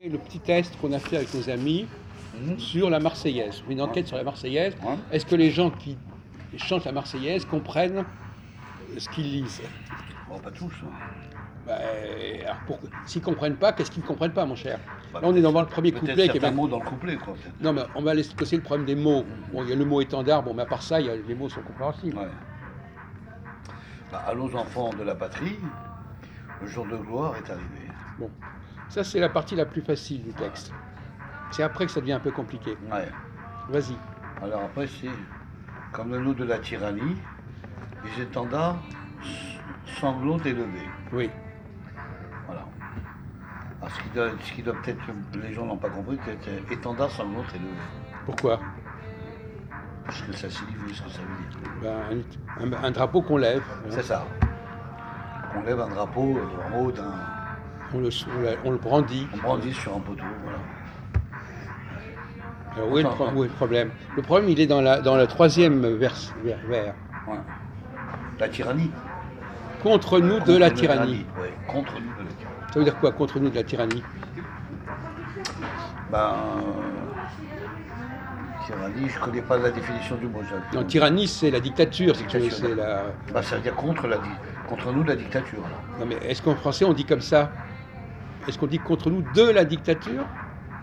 Le petit test qu'on a fait avec nos amis sur la Marseillaise, une enquête sur la Marseillaise. Ouais. Est-ce que les gens qui chantent la Marseillaise comprennent ce qu'ils lisent? Bon, pas tous. S'ils ne comprennent pas, qu'est-ce qu'ils ne comprennent pas, mon cher? Bah, Là, on est devant le premier peut-être couplet. certains mots dans le couplet, quoi. Peut-être. Non, mais on va laisser passer le problème des mots. Bon, il y a le mot étendard, bon, mais à part ça, les mots sont compréhensibles. Ouais. Allons enfants de la patrie, le jour de gloire est arrivé. Bon, ça, c'est la partie la plus facile du texte. C'est après que ça devient un peu compliqué. Ouais. Vas-y. Alors après, c'est comme le nom de la tyrannie, les étendards sanglots élevés. Oui. Voilà. Alors, ce qui doit peut-être, les gens n'ont pas compris, c'est étendard sanglots élevés. Pourquoi? Parce que ça signifie ce que ça veut dire. Un drapeau qu'on lève. C'est ça. On lève un drapeau en haut d'un. On le brandit. On brandit sur un poteau, voilà. Alors, où est le problème? Le problème, il est dans le troisième vers. Ouais. La tyrannie. Contre nous de la tyrannie. Oui, contre nous de la tyrannie. Ça veut dire quoi, contre nous de la tyrannie? Tyrannie, je ne connais pas la définition du mot. Non, tyrannie, c'est la dictature. Ça veut dire contre nous de la dictature. Alors. Non, mais est-ce qu'en français, on dit comme ça? Est-ce qu'on dit contre nous de la dictature?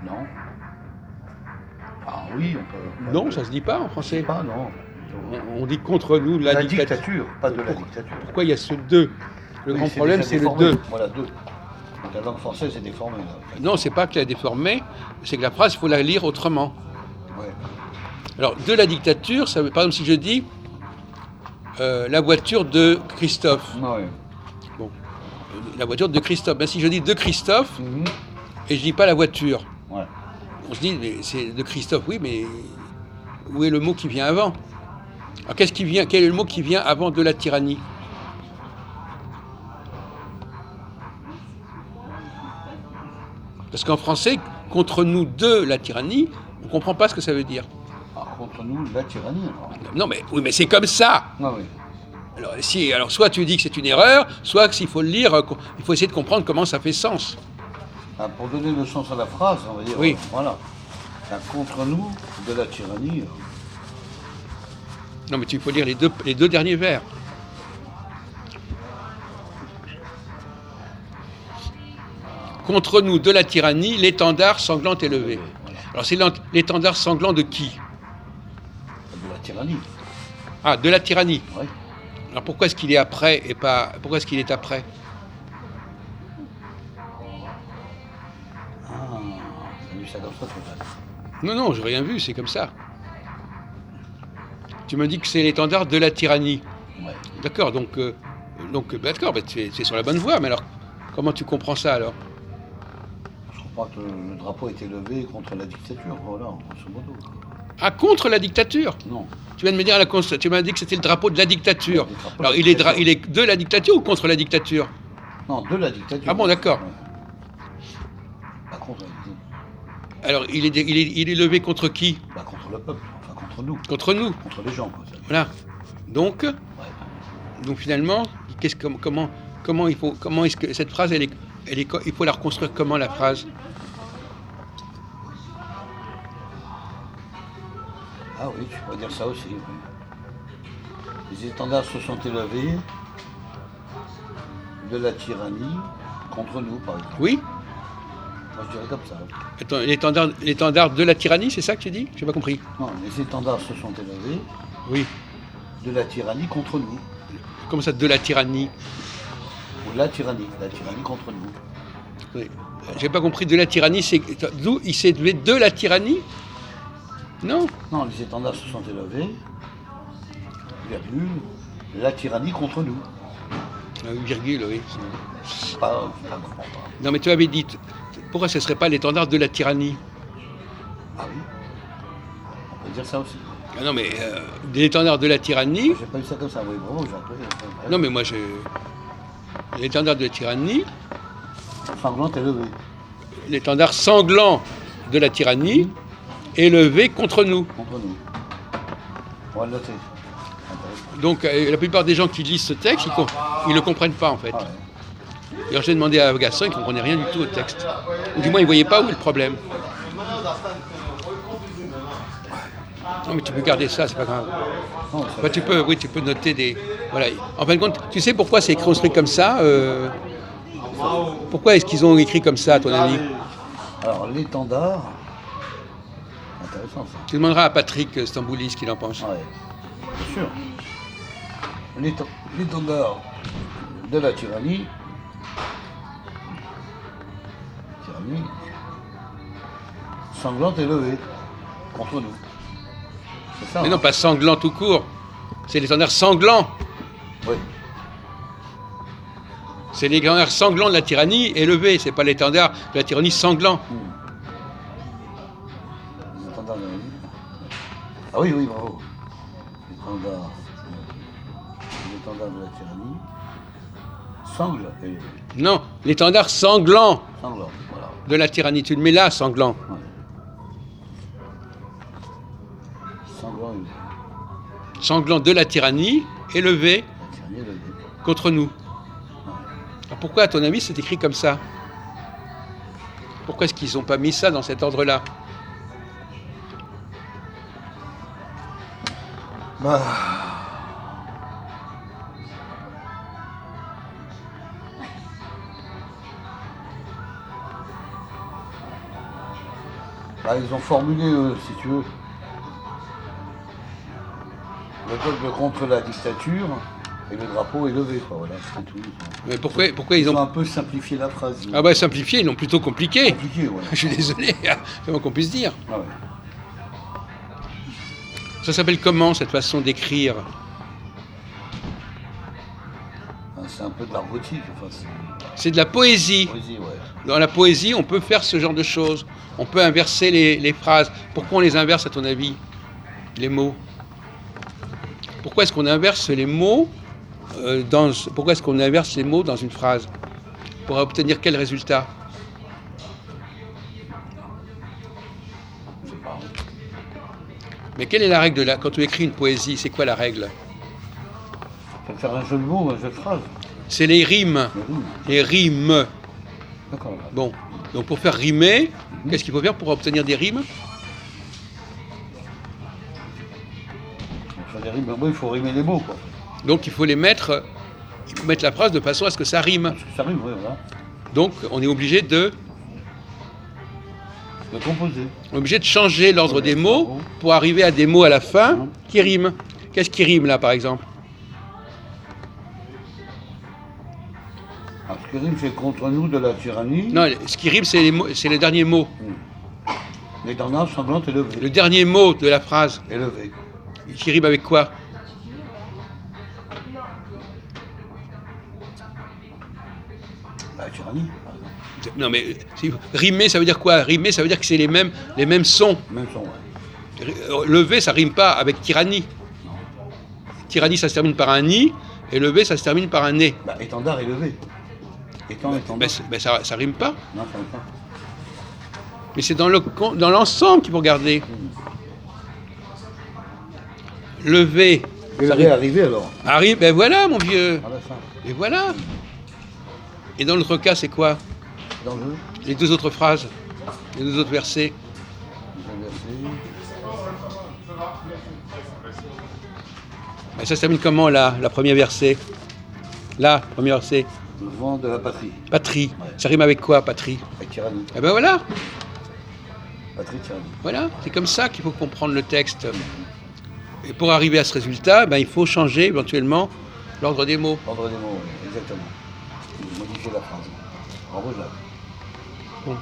Non. Ah oui, on peut. Non, ça se dit pas en français. Pas, non. On dit contre nous la dictature, pas de la dictature. Pourquoi il y a ce deux? Le grand problème, c'est le deux. Voilà, deux. Donc la langue française est déformée. Là. Non, c'est pas qu'elle est déformée, c'est que la phrase, il faut la lire autrement. Ouais. Alors, de la dictature, ça veut, par exemple, si je dis la voiture de Christophe. Ouais. Bon, la voiture de Christophe. Ben, si je dis de Christophe, et je dis pas la voiture, ouais. On se dit, mais c'est de Christophe, oui, mais où est le mot qui vient avant? Alors, quel est le mot qui vient avant de la tyrannie? Parce qu'en français, contre nous de la tyrannie, on ne comprend pas ce que ça veut dire. Contre nous, la tyrannie, alors. Non, mais oui, mais c'est comme ça. Ah, oui. Alors, soit tu dis que c'est une erreur, soit s'il faut le lire, il faut essayer de comprendre comment ça fait sens. Pour donner le sens à la phrase, on va dire, oui. Voilà. Contre nous, de la tyrannie. Non, mais il faut lire les deux derniers vers. Contre nous, de la tyrannie, l'étendard sanglant élevé. Voilà. Alors, c'est l'étendard sanglant de qui? De la tyrannie. Ah, de la tyrannie. Oui. Alors, pourquoi est-ce qu'il est après et pas... Pourquoi est-ce qu'il est après? J'ai vu ça comme ça, peut-être. Non, j'ai rien vu, c'est comme ça. Tu me dis que c'est l'étendard de la tyrannie. Ouais. D'accord, donc d'accord, c'est sur la bonne voie, mais alors, comment tu comprends ça, alors? Je comprends que le drapeau est élevé contre la dictature, voilà, grosso modo. Ah, contre la dictature? Non. Tu viens de me dire, tu m'as dit que c'était le drapeau de la dictature. Alors, il est de la dictature ou contre la dictature? Non, de la dictature. Ah bon, d'accord. Ouais. Pas contre la dictature. Alors, il est levé contre qui? Contre le peuple, enfin contre nous. Contre nous. Contre les gens, quoi. Voilà. Donc, ouais. Donc finalement, comment est-ce que cette phrase, il faut la reconstruire comment, la phrase? Ah oui, tu pourrais dire ça aussi. Oui. Les étendards se sont élevés de la tyrannie contre nous, par exemple. Oui. Moi, je dirais comme ça. Attends, l'étendard de la tyrannie, c'est ça que tu dis? J'ai pas compris. Non, les étendards se sont élevés. Oui. De la tyrannie contre nous. Comment ça, de la tyrannie? Ou la tyrannie contre nous. Oui. J'ai pas compris, de la tyrannie, c'est d'où il s'est élevé de la tyrannie? Non. Non, les étendards se sont élevés, virgule, la tyrannie contre nous. Virgule, oui. Pas. Non, mais tu avais dit, pourquoi ce serait pas l'étendard de la tyrannie? Ah oui, on peut dire ça aussi. Ah non, mais l'étendard de la tyrannie... J'ai pas eu ça comme ça, oui, bravo, j'ai appris. Non, mais moi, l'étendard de la tyrannie... Sanglant élevé. L'étendard sanglant de la tyrannie élevé contre nous. Contre nous. On va le noter. Donc, la plupart des gens qui lisent ce texte, ils ne le comprennent pas, en fait. Ah ouais. Et alors j'ai demandé à Gaston, il ne comprenait rien du tout au texte. Ou du moins, il ne voyait pas où est le problème. Non, mais tu peux garder ça, c'est pas grave. Non, ça Enfin, tu peux noter des... Voilà. En fin de compte, tu sais pourquoi c'est construit comme ça Pourquoi est-ce qu'ils ont écrit comme ça, à ton avis? Alors, l'étendard, intéressant ça. Tu demanderas à Patrick Stamboulis ce qu'il en pense. Ouais, bien sûr. L'étendard de la tyrannie, sanglante et levée contre nous. C'est ça. Mais hein. non, pas sanglant tout court. C'est l'étendard sanglant. Oui. C'est l'étendard sanglant de la tyrannie élevé. C'est pas l'étendard de la tyrannie sanglant. L'étendard de la vie. Ah oui, oui, bravo. L'étendard de la tyrannie. Sangle et levé. Non, l'étendard sanglant Sanglant, voilà. de la tyrannie. Tu le mets là, sanglant. Ouais. Sanglant et levé. Sanglant de la tyrannie élevé La tyrannie levée. contre nous. Alors pourquoi, à ton avis, c'est écrit comme ça? Pourquoi est-ce qu'ils n'ont pas mis ça dans cet ordre-là? Bah. Bah, ils ont formulé, si tu veux, le peuple contre la dictature et le drapeau est levé, quoi. Voilà, c'est tout. Mais pourquoi ils Ils ont ont... un peu simplifié la phrase. Ah bah simplifié, ils l'ont plutôt compliqué. Compliqué, ouais. Je suis désolé, c'est moins qu'on puisse dire. Ah ouais. Ça s'appelle comment, cette façon d'écrire? C'est un peu de l'art gothique, enfin, c'est C'est de la poésie. poésie, ouais. Dans la poésie, on peut faire ce genre de choses. On peut inverser les phrases. Pourquoi on les inverse, à ton avis, les mots? Pourquoi est-ce qu'on inverse les mots pourquoi est-ce qu'on inverse les mots dans une phrase? Pour obtenir quel résultat? Je sais pas. Mais quelle est la règle quand tu écris une poésie, c'est quoi la règle? Ça peut faire un jeu de mots, un jeu de phrase. C'est les rimes. Mais oui, Les rimes. d'accord. Bon. Donc pour faire rimer, qu'est-ce qu'il faut faire pour obtenir des rimes? Pour faire des rimes, ben oui, il faut rimer les mots, quoi. Donc il faut mettre la phrase de façon à ce que ça rime. Parce que ça rime, oui, voilà. Donc on est obligé de composer. changer l'ordre des mots pour arriver à des mots à la fin qui riment. Qu'est-ce qui rime là, par exemple? Alors, ce qui rime, c'est contre nous de la tyrannie. Non, ce qui rime, c'est les derniers mots. L'étendard sanglante et levé. Le dernier mot de la phrase, Élevé. qui rime avec quoi? La tyrannie, par exemple. Non, mais rimer, ça veut dire quoi? Rimer, ça veut dire que c'est les mêmes sons. Même son, ouais. Lever, ça rime pas avec tyrannie. Non. Tyrannie, ça se termine par un ni, et lever, ça se termine par un né. Bah, étendard élevé. Étendard. Ça rime pas. Non, ça rime pas. Mais c'est dans l'ensemble qu'il faut regarder. Lever. Ça Élevé, rime. arrivé, alors. Arrive, ben voilà, mon vieux. À la fin. Et voilà. Et dans l'autre cas, c'est quoi? Dans le jeu. Les deux autres phrases, les deux autres versets. Ben, ça se termine comment, là, la première verset? Là, premier verset. Le vent de la patrie. Patrie. Ouais. Ça rime avec quoi, patrie? Avec tyrannie. Eh ben voilà. Patrie, tyrannie. Voilà, c'est comme ça qu'il faut comprendre le texte. Et pour arriver à ce résultat, ben, il faut changer éventuellement l'ordre des mots. Ordre des mots, oui, exactement. Modifier la phrase. En rouge, là. Bon.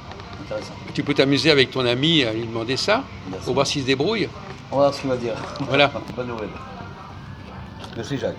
Intéressant. Tu peux t'amuser avec ton ami à lui demander ça, Merci. pour voir s'il se débrouille. On va voir ce qu'il va dire. Voilà. Bonne nouvelle. Merci Jacques.